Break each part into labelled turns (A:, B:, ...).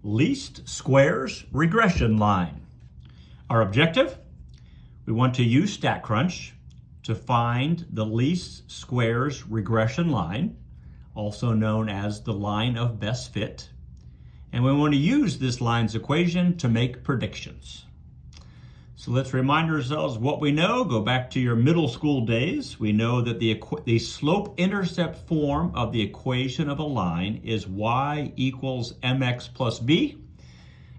A: least squares regression line. Our objective, we want to use StatCrunch to find the least squares regression line, also known as the line of best fit. And we want to use this line's equation to make predictions. So let's remind ourselves what we know. Go back to your middle school days. We know that the slope-intercept form of the equation of a line is y equals mx plus b.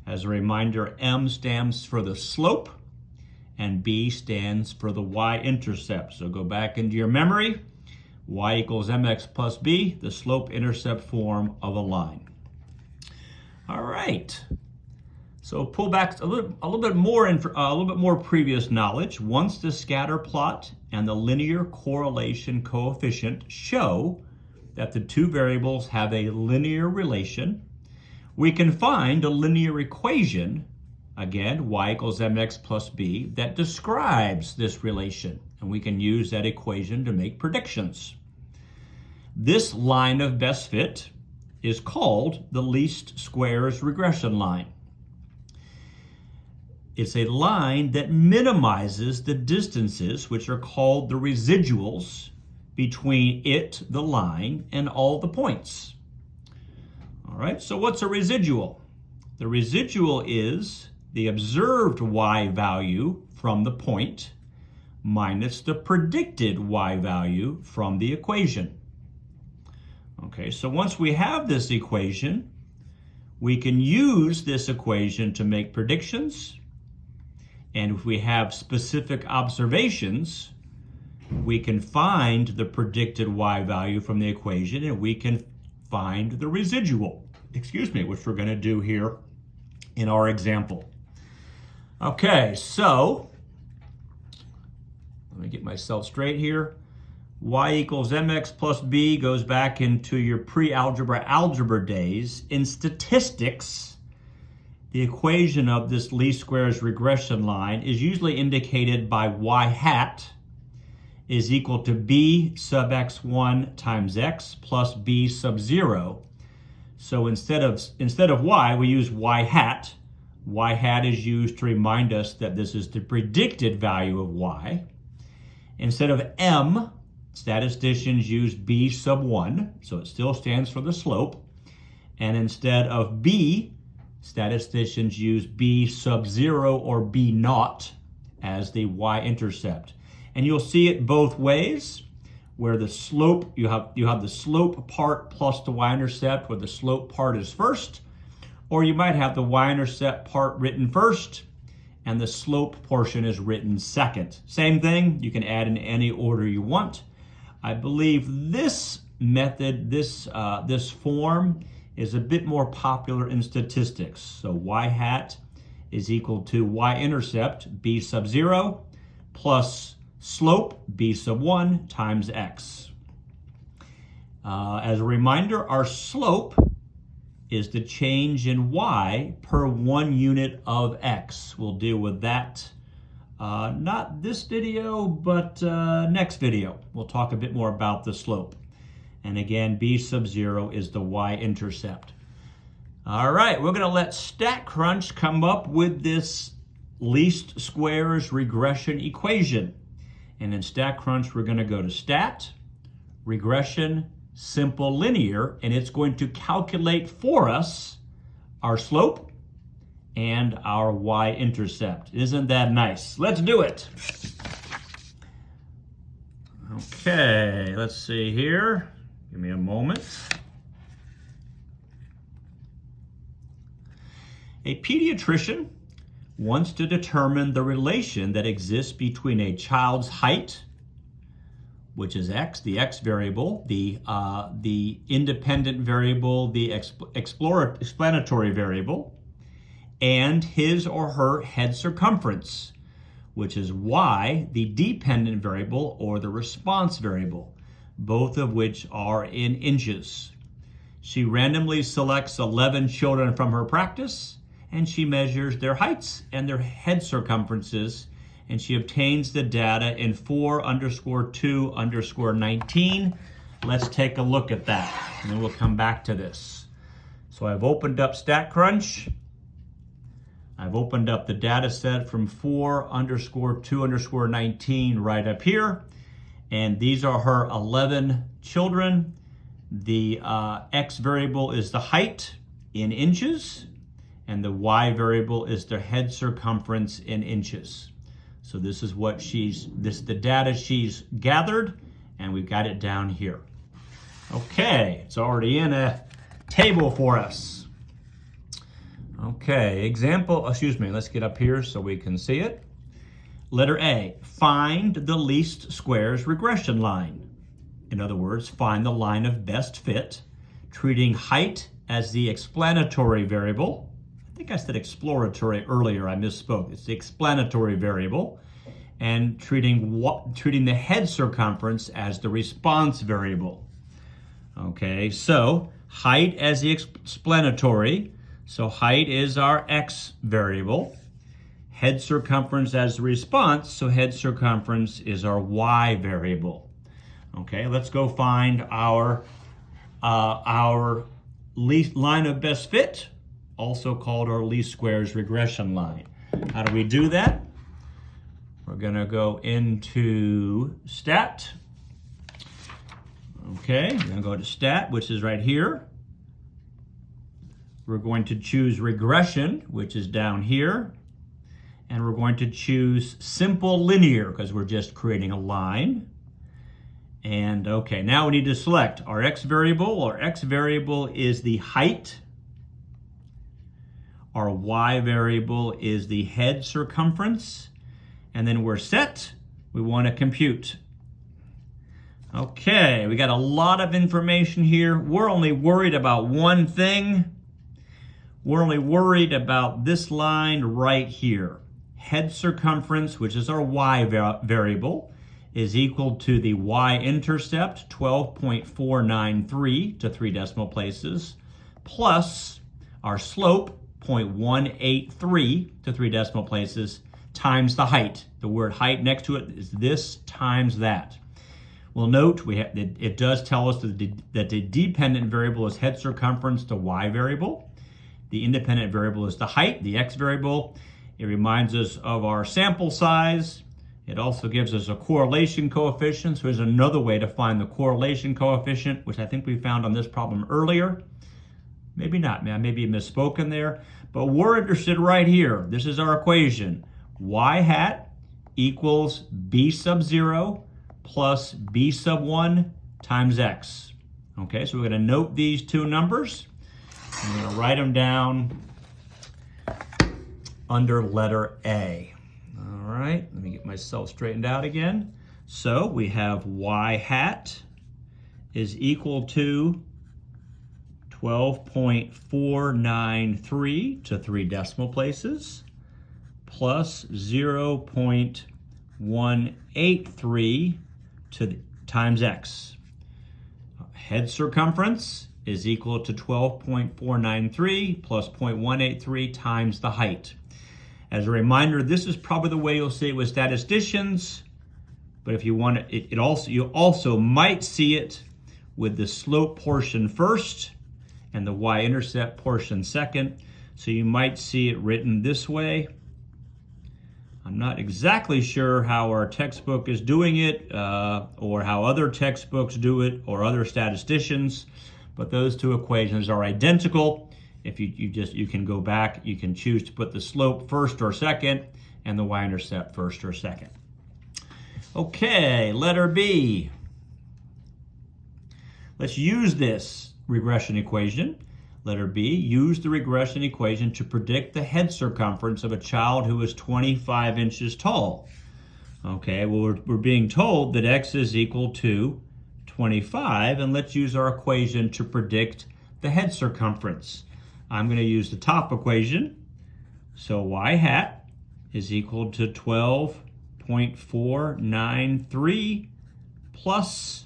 A: As a reminder, m stands for the slope and b stands for the y-intercept. So go back into your memory. Y equals mx plus b, the slope-intercept form of a line. All right. So pull back a little bit more previous knowledge. Once the scatter plot and the linear correlation coefficient show that the two variables have a linear relation, we can find a linear equation, again, y equals mx plus b, that describes this relation. And we can use that equation to make predictions. This line of best fit is called the least squares regression line. It's a line that minimizes the distances, which are called the residuals, between it, the line, and all the points. All right, so what's a residual? The residual is the observed y value from the point minus the predicted y value from the equation. Okay, so once we have this equation, we can use this equation to make predictions. And if we have specific observations, we can find the predicted y value from the equation, and we can find the residual, which we're going to do here in our example. Okay, so let me get myself straight here. Y equals mx plus b goes back into your pre-algebra days. In statistics, the equation of this least squares regression line is usually indicated by y hat is equal to b sub x1 times x plus b sub 0. So instead of y, we use y hat. Y hat is used to remind us that this is the predicted value of y. Instead of m, statisticians use b sub 1, so it still stands for the slope. And instead of b, statisticians use b sub 0 or b naught as the y-intercept. And you'll see it both ways, where the slope, you have the slope part plus the y-intercept, where the slope part is first, or you might have the y-intercept part written first and the slope portion is written second. Same thing, you can add in any order you want. I believe this method, this form, is a bit more popular in statistics. So y hat is equal to y-intercept, b sub 0, plus slope, b sub 1, times x. As a reminder, our slope is the change in y per 1 unit of x. We'll deal with that, not this video, but next video. We'll talk a bit more about the slope. And again, b sub 0 is the y-intercept. All right, we're going to let StatCrunch come up with this least squares regression equation. And in StatCrunch, we're going to go to Stat, Regression, Simple Linear, and it's going to calculate for us our slope and our y-intercept. Isn't that nice? Let's do it. Okay, let's see here. Give me a moment. A pediatrician wants to determine the relation that exists between a child's height, which is x, the x variable, the independent variable, the explanatory variable, and his or her head circumference, which is y, the dependent variable or the response variable, both of which are in inches. She randomly selects 11 children from her practice, and she measures their heights and their head circumferences, and she obtains the data in 4_2_19. Let's take a look at that, and then we'll come back to this. So I've opened up StatCrunch. I've opened up the data set from 4_2_19 right up here. And these are her 11 children. The X variable is the height in inches, and the Y variable is their head circumference in inches. So this is what this is the data she's gathered, and we've got it down here. Okay, it's already in a table for us. Okay, let's get up here so we can see it. Letter A, find the least squares regression line. In other words, find the line of best fit, treating height as the explanatory variable. I think I said exploratory earlier, I misspoke. It's the explanatory variable. And treating the head circumference as the response variable. Okay, so height as the explanatory. So height is our X variable. Head circumference as the response, so head circumference is our Y variable. Okay, let's go find our least line of best fit, also called our least squares regression line. How do we do that? We're gonna go into Stat. Okay, we're gonna go to Stat, which is right here. We're going to choose Regression, which is down here. And we're going to choose Simple Linear, because we're just creating a line. And okay, now we need to select our X variable. Our X variable is the height. Our Y variable is the head circumference. And then we're set. We want to compute. Okay, we got a lot of information here. We're only worried about one thing. We're only worried about this line right here. Head circumference, which is our Y variable, is equal to the y-intercept, 12.493 to 3 decimal places, plus our slope, 0.183 to 3 decimal places, times the height. The word height next to it is this times that. Well, note it does tell us that the dependent variable is head circumference, the Y variable. The independent variable is the height, the X variable. It reminds us of our sample size. It also gives us a correlation coefficient. So there's another way to find the correlation coefficient, which I think we found on this problem earlier. Maybe not, man. Maybe misspoken there. But we're interested right here. This is our equation. Y hat equals B sub 0 plus B sub 1 times X. Okay, so we're going to note these two numbers. I'm going to write them down under letter A. All right, let me get myself straightened out again. So we have Y hat is equal to 12.493 to 3 decimal places plus 0.183 times X. Head circumference is equal to 12.493 plus 0.183 times the height. As a reminder, this is probably the way you'll see it with statisticians, but if you want it, you also might see it with the slope portion first and the y-intercept portion second. So you might see it written this way. I'm not exactly sure how our textbook is doing it, or how other textbooks do it, or other statisticians, but those two equations are identical. If you can go back, you can choose to put the slope first or second, and the y-intercept first or second. Okay, letter B. Let's use this regression equation. Letter B, use the regression equation to predict the head circumference of a child who is 25 inches tall. Okay, well, we're being told that X is equal to 25, and let's use our equation to predict the head circumference. I'm going to use the top equation. So Y hat is equal to 12.493 plus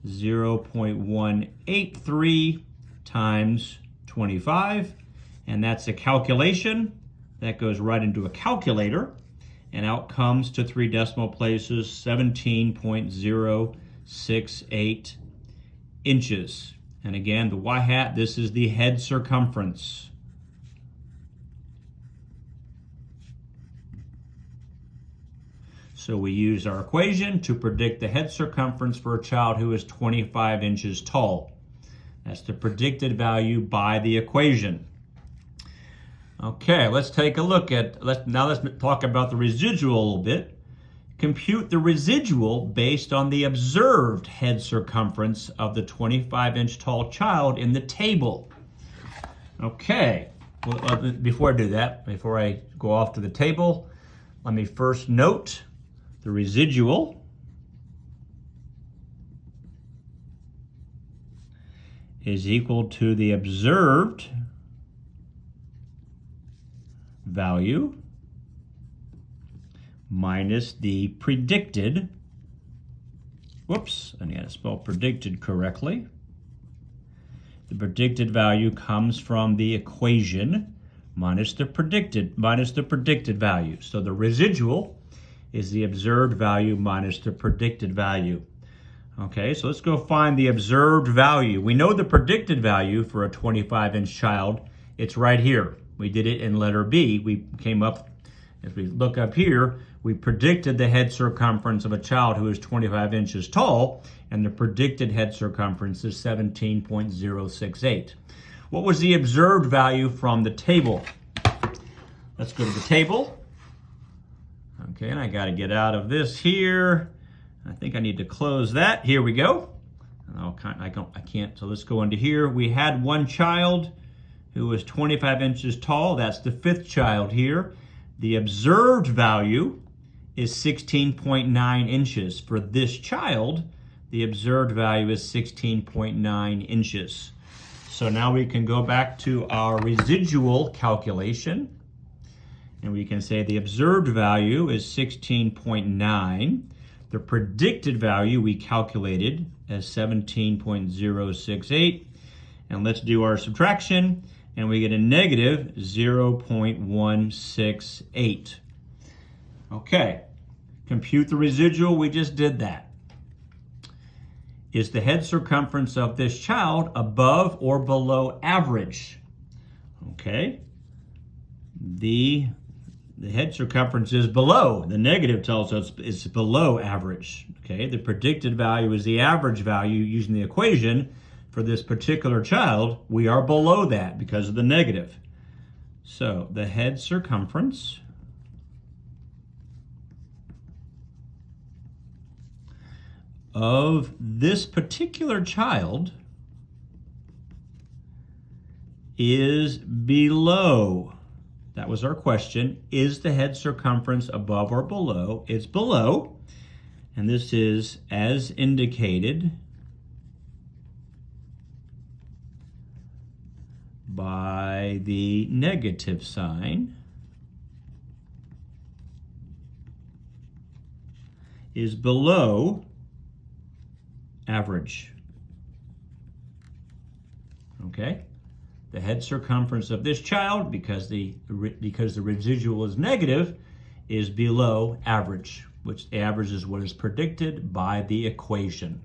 A: 0.183 times 25. And that's a calculation. That goes right into a calculator. And out comes to 3 decimal places, 17.068 inches. And again, the y hat, this is the head circumference. So we use our equation to predict the head circumference for a child who is 25 inches tall. That's the predicted value by the equation. Okay, let's take a look at, let's talk about the residual a little bit. Compute the residual based on the observed head circumference of the 25-inch tall child in the table. Okay, well, before I do that, before I go off to the table, let me first note the residual is equal to the observed value minus the predicted, whoops, I need to spell predicted correctly. The predicted value comes from the equation minus the predicted value. So the residual is the observed value minus the predicted value. Okay, so let's go find the observed value. We know the predicted value for a 25-inch child. It's right here. We did it in letter B. We came up, if we look up here, we predicted the head circumference of a child who is 25 inches tall, and the predicted head circumference is 17.068. What was the observed value from the table? Let's go to the table. Okay, and I got to get out of this here. I think I need to close that. Here we go. I can't, so let's go into here. We had one child who was 25 inches tall. That's the fifth child here. The observed value is 16.9 inches. For this child, the observed value is 16.9 inches. So now we can go back to our residual calculation. And we can say the observed value is 16.9. The predicted value we calculated as 17.068. And let's do our subtraction. And we get a negative 0.168. Okay, compute the residual. We just did that. Is the head circumference of this child above or below average? Okay, the head circumference is below. The negative tells us it's below average. Okay, the predicted value is the average value using the equation. For this particular child, we are below that because of the negative. So the head circumference of this particular child is below. That was our question. Is the head circumference above or below? It's below. And this is as indicated by the negative sign, is below average. Okay? The head circumference of this child, because the residual is negative, is below average, which the average is what is predicted by the equation.